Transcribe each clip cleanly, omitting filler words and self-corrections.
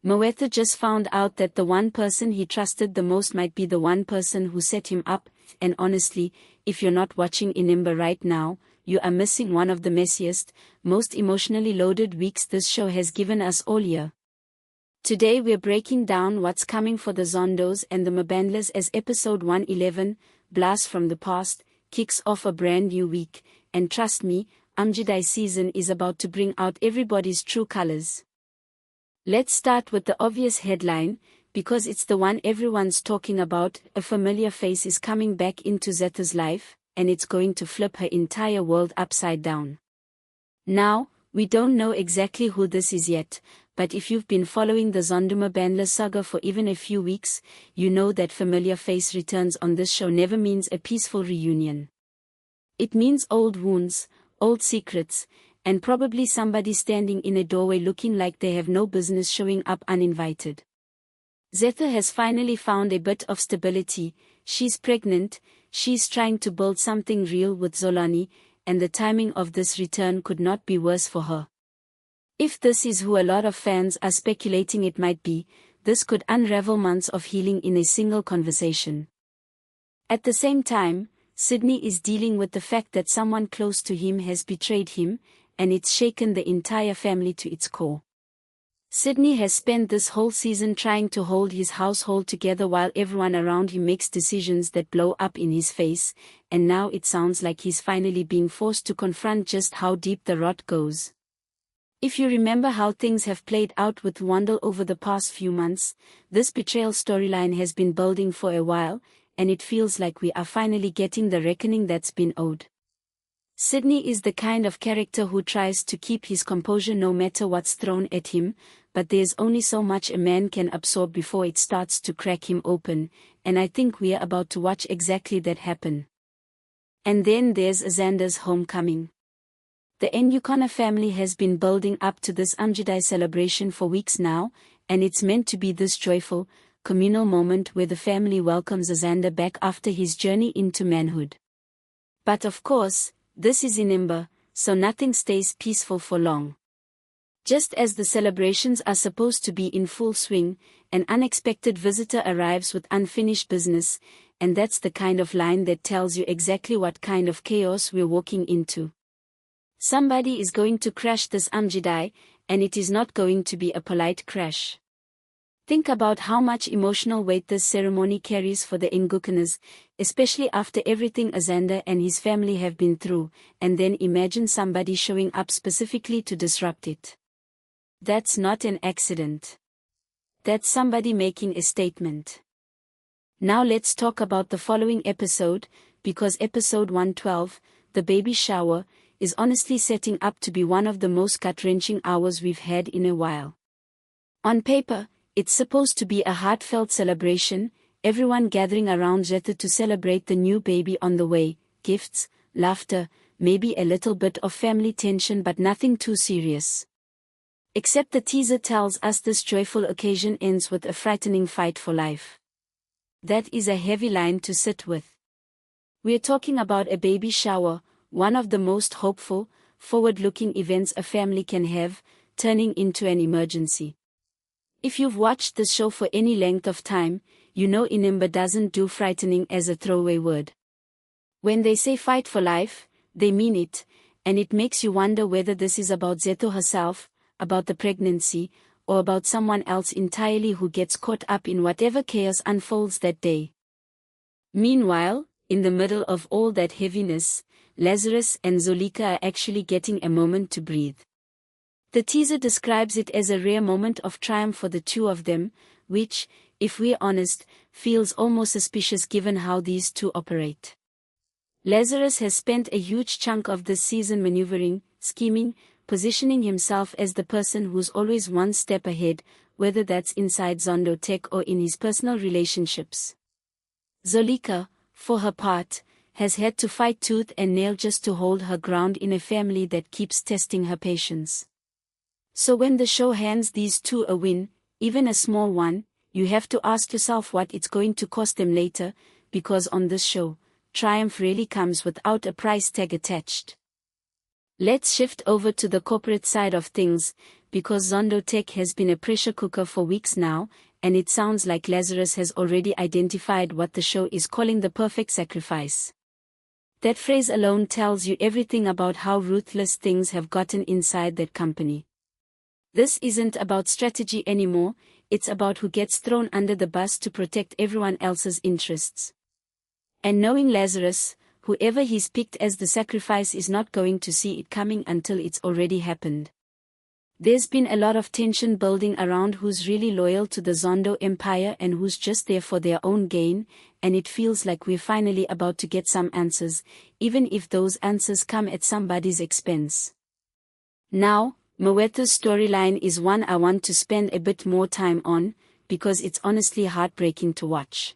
Mawethu just found out that the one person he trusted the most might be the one person who set him up, and honestly, if you're not watching Inimba right now, you are missing one of the messiest, most emotionally loaded weeks this show has given us all year. Today we're breaking down what's coming for the Zondos and the Mabandlas as episode 111, Blast from the Past, kicks off a brand new week, and trust me, Umgidi season is about to bring out everybody's true colors. Let's start with the obvious headline, because it's the one everyone's talking about. A familiar face is coming back into Zetha's life, and it's going to flip her entire world upside down. Now, we don't know exactly who this is yet, but if you've been following the Zondo Mabandla saga for even a few weeks, you know that familiar face returns on this show never means a peaceful reunion. It means old wounds, old secrets, and probably somebody standing in a doorway looking like they have no business showing up uninvited. Zetha has finally found a bit of stability. She's pregnant, she's trying to build something real with Zolani, and the timing of this return could not be worse for her. If this is who a lot of fans are speculating it might be, this could unravel months of healing in a single conversation. At the same time, Sydney is dealing with the fact that someone close to him has betrayed him, and it's shaken the entire family to its core. Sydney has spent this whole season trying to hold his household together while everyone around him makes decisions that blow up in his face, and now it sounds like he's finally being forced to confront just how deep the rot goes. If you remember how things have played out with Wandel over the past few months, this betrayal storyline has been building for a while, and it feels like we are finally getting the reckoning that's been owed. Sydney is the kind of character who tries to keep his composure no matter what's thrown at him, but there's only so much a man can absorb before it starts to crack him open, and I think we're about to watch exactly that happen. And then there's Xander's homecoming. The Enyukona family has been building up to this Umgidi celebration for weeks now, and it's meant to be this joyful, communal moment where the family welcomes Xander back after his journey into manhood. But of course, this is Inimba, so nothing stays peaceful for long. Just as the celebrations are supposed to be in full swing, an unexpected visitor arrives with unfinished business, and that's the kind of line that tells you exactly what kind of chaos we're walking into. Somebody is going to crash this Umgidi, and it is not going to be a polite crash. Think about how much emotional weight this ceremony carries for the Ngukunas, especially after everything Xander and his family have been through, and then imagine somebody showing up specifically to disrupt it. That's not an accident. That's somebody making a statement. Now let's talk about the following episode, because episode 112, the baby shower, is honestly setting up to be one of the most gut-wrenching hours we've had in a while. On paper, it's supposed to be a heartfelt celebration, everyone gathering around Zetha to celebrate the new baby on the way, gifts, laughter, maybe a little bit of family tension but nothing too serious. Except the teaser tells us this joyful occasion ends with a frightening fight for life. That is a heavy line to sit with. We're talking about a baby shower, one of the most hopeful, forward-looking events a family can have, turning into an emergency. If you've watched this show for any length of time, you know Inimba doesn't do frightening as a throwaway word. When they say fight for life, they mean it, and it makes you wonder whether this is about Zetha herself, about the pregnancy, or about someone else entirely who gets caught up in whatever chaos unfolds that day. Meanwhile, in the middle of all that heaviness, Lazarus and Zolika are actually getting a moment to breathe. The teaser describes it as a rare moment of triumph for the two of them, which, if we're honest, feels almost suspicious given how these two operate. Lazarus has spent a huge chunk of this season maneuvering, scheming, positioning himself as the person who's always one step ahead, whether that's inside Zondo Tech or in his personal relationships. Zolika, for her part, has had to fight tooth and nail just to hold her ground in a family that keeps testing her patience. So when the show hands these two a win, even a small one, you have to ask yourself what it's going to cost them later, because on this show, triumph really comes without a price tag attached. Let's shift over to the corporate side of things, because Zondo Tech has been a pressure cooker for weeks now, and it sounds like Lazarus has already identified what the show is calling the perfect sacrifice. That phrase alone tells you everything about how ruthless things have gotten inside that company. This isn't about strategy anymore, it's about who gets thrown under the bus to protect everyone else's interests. And knowing Lazarus, whoever he's picked as the sacrifice is not going to see it coming until it's already happened. There's been a lot of tension building around who's really loyal to the Zondo empire and who's just there for their own gain, and it feels like we're finally about to get some answers, even if those answers come at somebody's expense. Now, Mawethu's storyline is one I want to spend a bit more time on, because it's honestly heartbreaking to watch.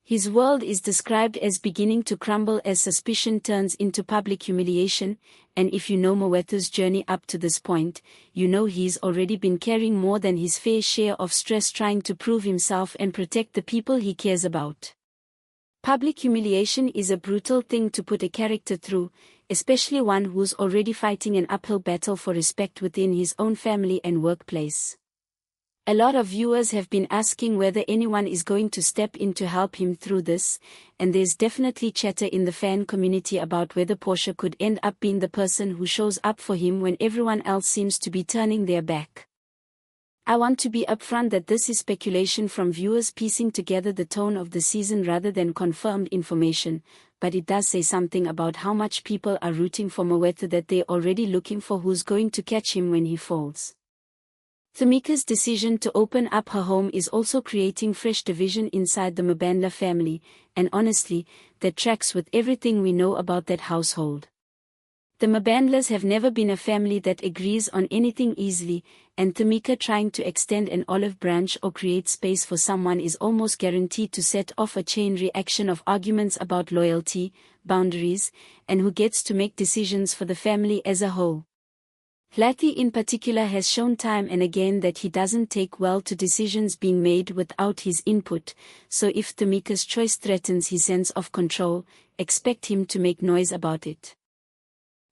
His world is described as beginning to crumble as suspicion turns into public humiliation, and if you know Mawethu's journey up to this point, you know he's already been carrying more than his fair share of stress trying to prove himself and protect the people he cares about. Public humiliation is a brutal thing to put a character through, especially one who's already fighting an uphill battle for respect within his own family and workplace. A lot of viewers have been asking whether anyone is going to step in to help him through this, and there's definitely chatter in the fan community about whether Portia could end up being the person who shows up for him when everyone else seems to be turning their back. I want to be upfront that this is speculation from viewers piecing together the tone of the season rather than confirmed information, but it does say something about how much people are rooting for Mawethu that they're already looking for who's going to catch him when he falls. Tamika's decision to open up her home is also creating fresh division inside the Mabandla family, and honestly, that tracks with everything we know about that household. The Mabandlas have never been a family that agrees on anything easily, and Tamika trying to extend an olive branch or create space for someone is almost guaranteed to set off a chain reaction of arguments about loyalty, boundaries, and who gets to make decisions for the family as a whole. Hlathi in particular has shown time and again that he doesn't take well to decisions being made without his input, so if Tamika's choice threatens his sense of control, expect him to make noise about it.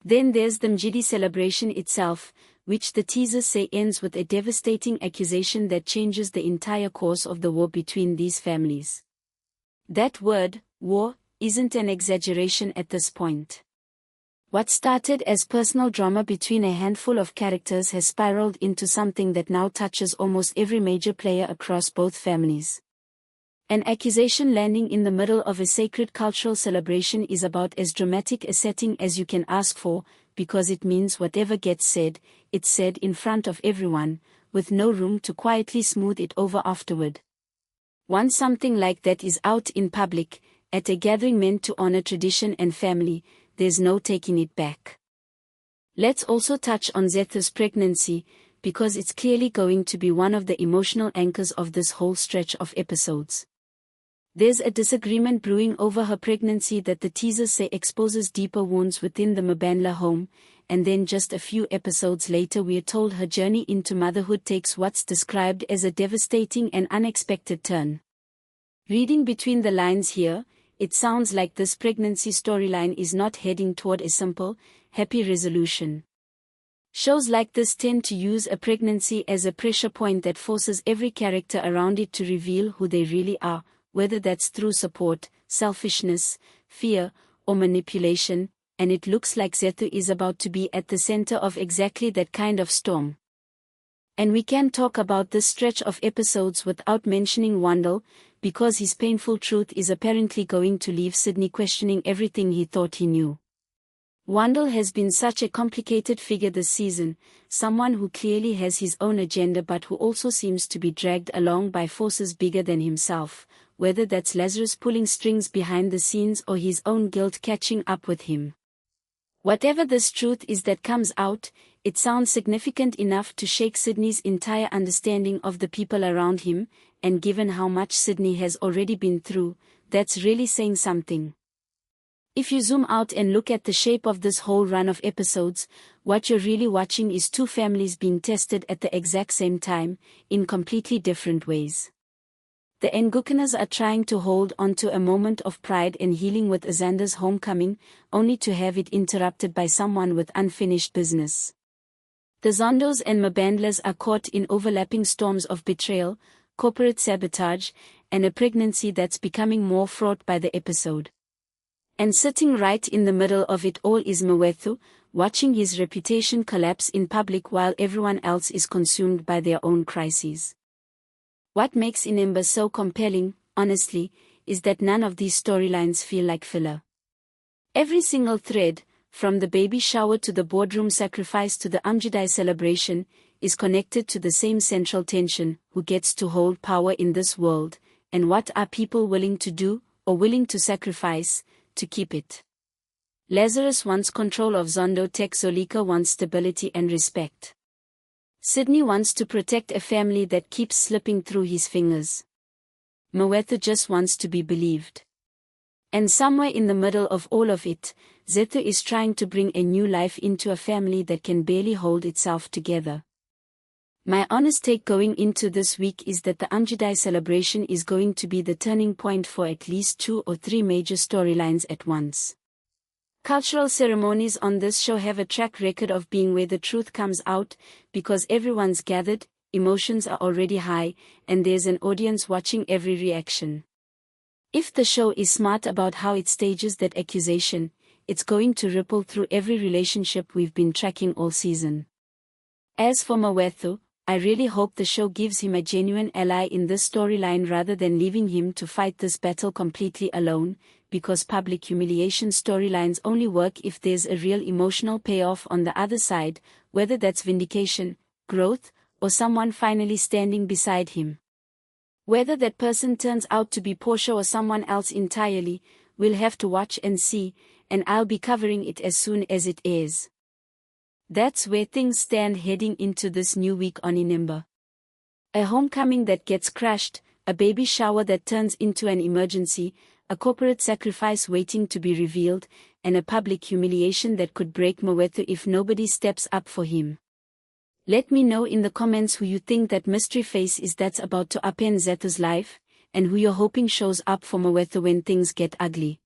Then there's the Umgidi celebration itself, which the teasers say ends with a devastating accusation that changes the entire course of the war between these families. That word, war, isn't an exaggeration at this point. What started as personal drama between a handful of characters has spiraled into something that now touches almost every major player across both families. An accusation landing in the middle of a sacred cultural celebration is about as dramatic a setting as you can ask for, because it means whatever gets said, it's said in front of everyone, with no room to quietly smooth it over afterward. Once something like that is out in public, at a gathering meant to honor tradition and family, there's no taking it back. Let's also touch on Zetha's pregnancy, because it's clearly going to be one of the emotional anchors of this whole stretch of episodes. There's a disagreement brewing over her pregnancy that the teasers say exposes deeper wounds within the Mabandla home, and then just a few episodes later we're told her journey into motherhood takes what's described as a devastating and unexpected turn. Reading between the lines here, it sounds like this pregnancy storyline is not heading toward a simple, happy resolution. Shows like this tend to use a pregnancy as a pressure point that forces every character around it to reveal who they really are, whether that's through support, selfishness, fear, or manipulation, and it looks like Zetha is about to be at the center of exactly that kind of storm. And we can't talk about this stretch of episodes without mentioning Wandel, because his painful truth is apparently going to leave Sydney questioning everything he thought he knew. Wandel has been such a complicated figure this season, someone who clearly has his own agenda but who also seems to be dragged along by forces bigger than himself, whether that's Lazarus pulling strings behind the scenes or his own guilt catching up with him. Whatever this truth is that comes out, it sounds significant enough to shake Sydney's entire understanding of the people around him, and given how much Sydney has already been through, that's really saying something. If you zoom out and look at the shape of this whole run of episodes, what you're really watching is two families being tested at the exact same time, in completely different ways. The Ngukunas are trying to hold on to a moment of pride and healing with Azander's homecoming, only to have it interrupted by someone with unfinished business. The Zondos and Mabandlas are caught in overlapping storms of betrayal, corporate sabotage, and a pregnancy that's becoming more fraught by the episode. And sitting right in the middle of it all is Mawethu, watching his reputation collapse in public while everyone else is consumed by their own crises. What makes Inimba so compelling, honestly, is that none of these storylines feel like filler. Every single thread, from the baby shower to the boardroom sacrifice to the Umgidi celebration, is connected to the same central tension: who gets to hold power in this world, and what are people willing to do, or willing to sacrifice, to keep it. Lazarus wants control of Zondo Tech. Zolika wants stability and respect. Sydney wants to protect a family that keeps slipping through his fingers. Mawethu just wants to be believed. And somewhere in the middle of all of it, Zetha is trying to bring a new life into a family that can barely hold itself together. My honest take going into this week is that the Umgidi celebration is going to be the turning point for at least 2 or 3 major storylines at once. Cultural ceremonies on this show have a track record of being where the truth comes out, because everyone's gathered, emotions are already high, and there's an audience watching every reaction. If the show is smart about how it stages that accusation, it's going to ripple through every relationship we've been tracking all season. As for Mawethu, I really hope the show gives him a genuine ally in this storyline rather than leaving him to fight this battle completely alone, because public humiliation storylines only work if there's a real emotional payoff on the other side, whether that's vindication, growth, or someone finally standing beside him. Whether that person turns out to be Portia or someone else entirely, we'll have to watch and see, and I'll be covering it as soon as it airs. That's where things stand heading into this new week on Inimba. A homecoming that gets crashed, a baby shower that turns into an emergency, a corporate sacrifice waiting to be revealed, and a public humiliation that could break Mawethu if nobody steps up for him. Let me know in the comments who you think that mystery face is that's about to upend Zetha's life, and who you're hoping shows up for Mawethu when things get ugly.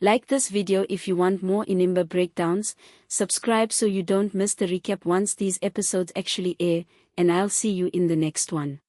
Like this video if you want more Inimba breakdowns, subscribe so you don't miss the recap once these episodes actually air, and I'll see you in the next one.